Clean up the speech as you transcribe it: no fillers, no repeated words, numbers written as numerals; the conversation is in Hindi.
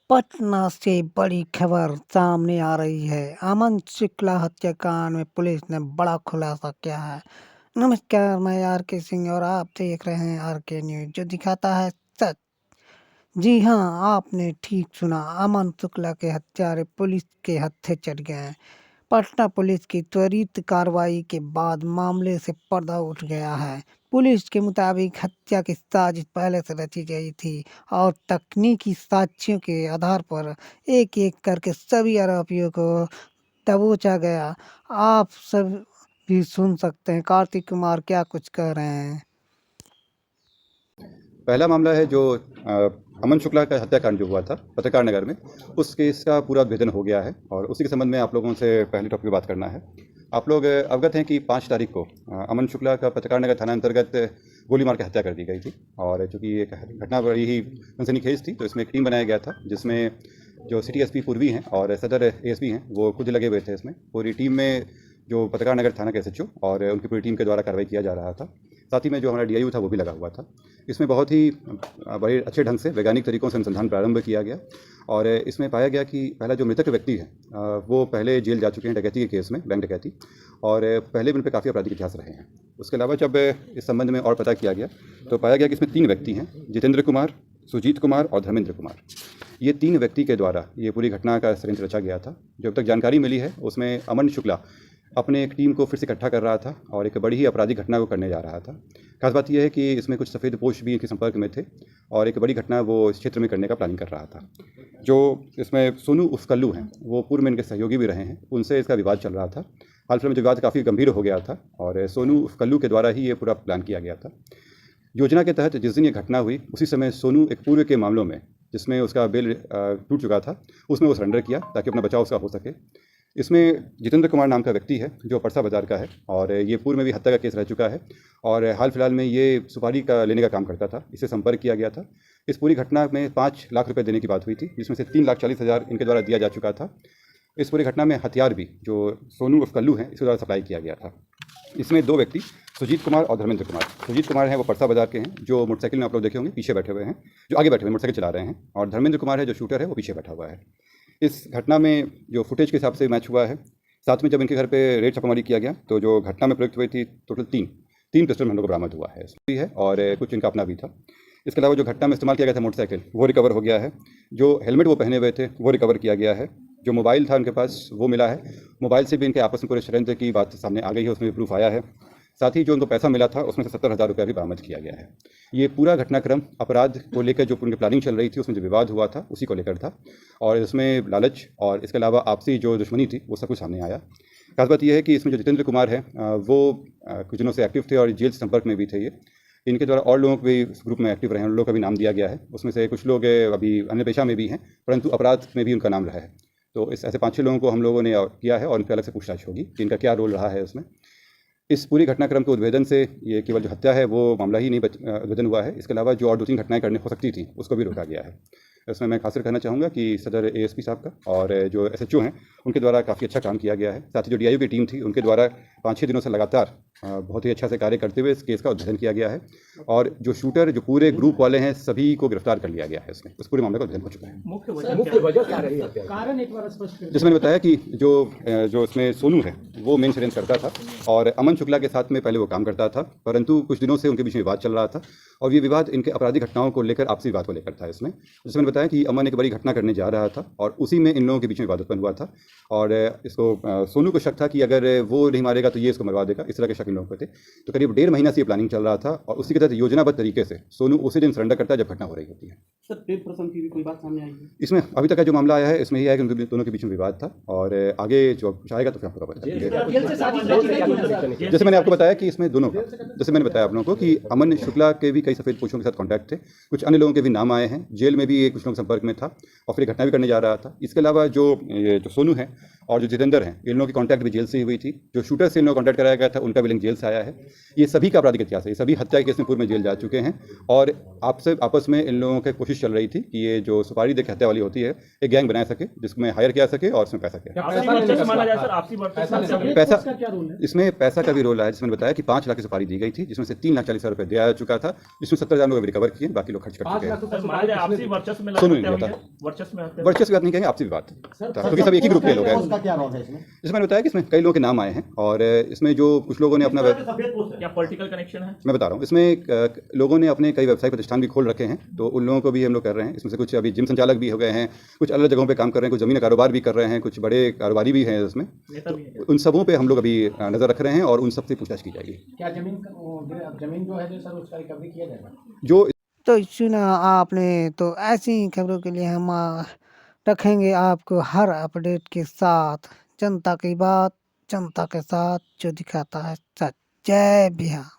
पटना से बड़ी खबर सामने आ रही है। अमन शुक्ला हत्याकांड में पुलिस ने बड़ा खुलासा किया है। नमस्कार, मैं आर के सिंह और आप देख रहे हैं आर के न्यूज, जो दिखाता है सच। जी हाँ, आपने ठीक सुना। अमन शुक्ला के हत्यारे पुलिस के हत्थे चढ़ गए हैं। पटना पुलिस की त्वरित कार्रवाई के बाद मामले से पर्दा उठ गया है। पुलिस के मुताबिक हत्या की साजिश पहले से रची गई थी और तकनीकी साक्ष्यों के आधार पर एक एक करके सभी आरोपियों को दबोचा गया। आप सब भी सुन सकते हैं कार्तिक कुमार क्या कुछ कह रहे हैं। पहला मामला है जो अमन शुक्ला का हत्याकांड जो हुआ था पत्रकार नगर में, उस केस का पूरा भेदन हो गया है और उसी के संबंध में आप लोगों से पहले टॉपिक पे बात करना है। आप लोग अवगत हैं कि 5 तारीख को अमन शुक्ला का पत्रकार नगर थाना अंतर्गत गोली मार के हत्या कर दी गई थी। और चूँकि ये घटना बड़ी ही सनसनीखेज थी, तो इसमें एक टीम बनाया गया था जिसमें जो सिटी एसपी पूर्वी हैं और सदर एएसपी हैं वो खुद लगे हुए थे। इसमें पूरी टीम में जो पत्रकार नगर थाना के एसएचओ और उनकी पूरी टीम के द्वारा कार्रवाई किया जा रहा था। साथ ही में जो हमारा डीआईयू था वो भी लगा हुआ था। इसमें बहुत ही बड़े अच्छे ढंग से वैज्ञानिक तरीकों से अनुसंधान प्रारंभ किया गया और इसमें पाया गया कि पहला जो मृतक व्यक्ति है वो पहले जेल जा चुके हैं डकैती के केस में, बैंक डकैती, और पहले भी उन पर काफ़ी आपराधिक इतिहास रहे हैं। उसके अलावा जब इस संबंध में और पता किया गया तो पाया गया कि इसमें 3 व्यक्ति हैं, जितेंद्र कुमार, सुजीत कुमार और धर्मेंद्र कुमार। ये 3 व्यक्ति के द्वारा ये पूरी घटना का षड्यंत्र रचा गया था। जो अब तक जानकारी मिली है उसमें अमन शुक्ला अपने एक टीम को फिर से इकट्ठा कर रहा था और एक बड़ी ही आपराधिक घटना को करने जा रहा था। खास बात यह है कि इसमें कुछ सफ़ेदपोश भी इनके संपर्क में थे और एक बड़ी घटना वो इस क्षेत्र में करने का प्लानिंग कर रहा था। जो इसमें सोनू उर्फ कल्लू हैं वो पूर्व में इनके सहयोगी भी रहे हैं, उनसे इसका विवाद चल रहा था। हाल फिलहाल में जो विवाद काफ़ी गंभीर हो गया था और सोनू उर्फ कल्लू के द्वारा ही ये पूरा प्लान किया गया था। योजना के तहत जिस दिन ये घटना हुई उसी समय सोनू एक पूर्व के मामलों में जिसमें उसका बेल टूट चुका था उसमें वो सरेंडर किया ताकि अपना बचाव उसका हो सके। इसमें जितेंद्र कुमार नाम का व्यक्ति है जो परसा बाजार का है और ये पूर्व में भी हत्या का केस रह चुका है और हाल फिलहाल में ये सुपारी का लेने का काम करता था। इससे संपर्क किया गया था। इस पूरी घटना में 5 लाख रुपए देने की बात हुई थी, जिसमें से 3,40,000 इनके द्वारा दिया जा चुका था। इस पूरी घटना में हथियार भी जो सोनू उर्फ कल्लू हैं इसके द्वारा सप्लाई किया गया था। इसमें 2 व्यक्ति सुजीत कुमार और धर्मेंद्र कुमार। सुजीत कुमार हैं वो परसा बाजार के हैं, जो मोटरसाइकिल में आप लोग देखे होंगे पीछे बैठे हुए हैं, जो आगे बैठे हुए मोटरसाइकिल चला रहे हैं, और धर्मेंद्र कुमार है जो शूटर है वो पीछे बैठा हुआ है। इस घटना में जो फुटेज के हिसाब से मैच हुआ है, साथ में जब इनके घर पे रेड छापामारी किया गया तो जो घटना में प्रयुक्त हुई थी टोटल 3 पिस्टल हम लोग को बरामद हुआ है भी है और कुछ इनका अपना भी था। इसके अलावा जो घटना में इस्तेमाल किया गया था मोटरसाइकिल वो रिकवर हो गया है। जो हेलमेट वो पहने हुए थे वो रिकवर किया गया है। जो मोबाइल था उनके पास वो मिला है। मोबाइल से भी इनके आपस में पूरे षड्यंत्र की बात सामने आ गई है, उसमें भी प्रूफ आया है। साथ ही जो उनको पैसा मिला था उसमें से 70,000 रुपये भी बरामद किया गया है। ये पूरा घटनाक्रम अपराध को लेकर जो उनकी प्लानिंग चल रही थी उसमें जो विवाद हुआ था उसी को लेकर था और इसमें लालच और इसके अलावा आपसी जो दुश्मनी थी वो सब कुछ सामने आया। खास बात यह है कि इसमें जो जितेंद्र कुमार है वो कुछ दिनों से एक्टिव थे और जेल संपर्क में भी थे। ये इनके द्वारा और लोगों को भी इस ग्रुप में एक्टिव रहे हैं, उन लोगों का भी नाम दिया गया है। उसमें से कुछ लोग अभी अन्य पेशा में भी हैं परंतु अपराध में भी उनका नाम रहा है। तो इस ऐसे 5-6 लोगों को हम लोगों ने किया है और उनके अलग से पूछताछ होगी कि इनका क्या रोल रहा है उसमें। इस पूरी घटनाक्रम के उद्भेदन से ये केवल जो हत्या है वो मामला ही नहीं उद्भेदन हुआ है, इसके अलावा जो और 2-3 घटनाएं करने हो सकती थी उसको भी रोका गया है। इसमें मैं खासकर कहना चाहूँगा कि सदर एएसपी साहब का और जो एसएचओ हैं उनके द्वारा काफ़ी अच्छा काम किया गया है। साथ ही जो डीआईयू की टीम थी उनके द्वारा 5-6 दिनों से लगातार बहुत ही अच्छा से कार्य करते हुए इस केस का उद्भेदन किया गया है और जो शूटर जो पूरे ग्रुप वाले हैं सभी को गिरफ्तार कर लिया गया है। इसमें उस पूरे मामले का उद्भेदन हो चुका है। मुख्य वजह क्या रही है? कारण एक बार स्पष्ट करें। जैसे मैंने बताया कि जो इसमें सोनू है वो मेन षड्यंत्र करता था और अमन शुक्ला के साथ में पहले वो काम करता था, परंतु कुछ दिनों से उनके बीच में विवाद चल रहा था और ये विवाद इनके आपराधिक घटनाओं को लेकर, आपसी विवाद को लेकर था। इसमें जैसे मैंने बताया कि अमन एक बड़ी घटना करने जा रहा था और उसी में इन लोगों के बीच में विवाद उत्पन्न हुआ था और इसको सोनू को शक था कि अगर वो नहीं मारेगा तो ये इसको मरवा देगा, इस तरह के शक इन लोगों को थे। तो करीब 1.5 महीना से ये प्लानिंग चल रहा था और उसी के तहत योजनाबद्ध तरीके से सोनू उसी दिन सरेंडर करता है जब घटना हो रही होती है। सर, प्रेम प्रसंग की भी कोई बात सामने आई है? इसमें अभी तक का जो मामला आया है इसमें यह है कि उनके दोनों के बीच में विवाद था और आगे जो कुछ आएगा तो फिर आपको पता चलेगा। जैसे मैंने आपको बताया कि इसमें दोनों का, जैसे मैंने बताया आप लोगों को कि अमन शुक्ला के भी कई सफ़ेद पोशों के साथ कॉन्टैक्ट थे, कुछ अन्य लोगों के भी नाम आए हैं, जेल में भी कुछ लोगों के संपर्क में था और फिर घटना भी करने जा रहा था। इसके अलावा जो सोनू है और जो जितेंद्र हैं, इन लोगों की कॉन्टैक्ट भी जेल से ही हुई थी। जो शूटर से इन लोगों को कॉन्टैक्ट कराया गया था, उनका भी लिंक जेल से आया है। ये सभी का आपराधिक इतिहास है, ये सभी हत्या के केस में पूर्व में जेल जा चुके हैं। और आपस में इन लोगों की कोशिश चल रही थी कि ये जो सुपारी दे के हत्या वाली होती है, एक गैंग बना सके, जिसमें हायर किया सके और उसमें पैसा किया। पैसा का क्या रोल है? इसमें पैसा का भी रोल है, जिसमें बताया कि 5 लाख की सुपारी दी गई थी, जिसमें से 3,40,000 रुपये दिया जा चुका था, जिसमें 70,000 लोग रिकवर किए, बाकी लोग खर्च कर 5 चुके लाख हैं। रुपए सुनो नहीं होता, वर्चस्व की बात नहीं कहेंगे, आपसी विवाद, क्योंकि सब एक ही ग्रुप के लोग हैं। उसका क्या रोल है इसमें? जैसे मैंने बताया कि इसमें कई लोगों के नाम आए हैं, और इसमें जो कुछ लोगों ने अपना क्या पॉलिटिकल कनेक्शन है? मैं बता रहा हूँ, इसमें लोगों ने अपने कई व्यवसाय प्रतिष्ठान भी खोल रखे हैं, तो उन लोगों को भी हम लोग कर रहे हैं। इसमें से कुछ अभी जिम संचालक भी हो गए हैं, कुछ अलग जगहों पे काम कर रहे हैं, कुछ जमीन कारोबार भी कर रहे हैं, कुछ बड़े कारोबारी भी हैं इसमें। नेता भी है। उन सबों पे हम लोग अभी नज़र रख रहे हैं और उन सबसे पूछताछ की जाएगी। क्या जमीन जो है सर उसका रिकवरी किया जाएगा? जो तो सुना आपने, तो ऐसी ही खबरों के लिए हम रखेंगे आपको हर अपडेट के साथ। जनता की बात जनता के साथ, जो दिखाता है सच। जय बिहार।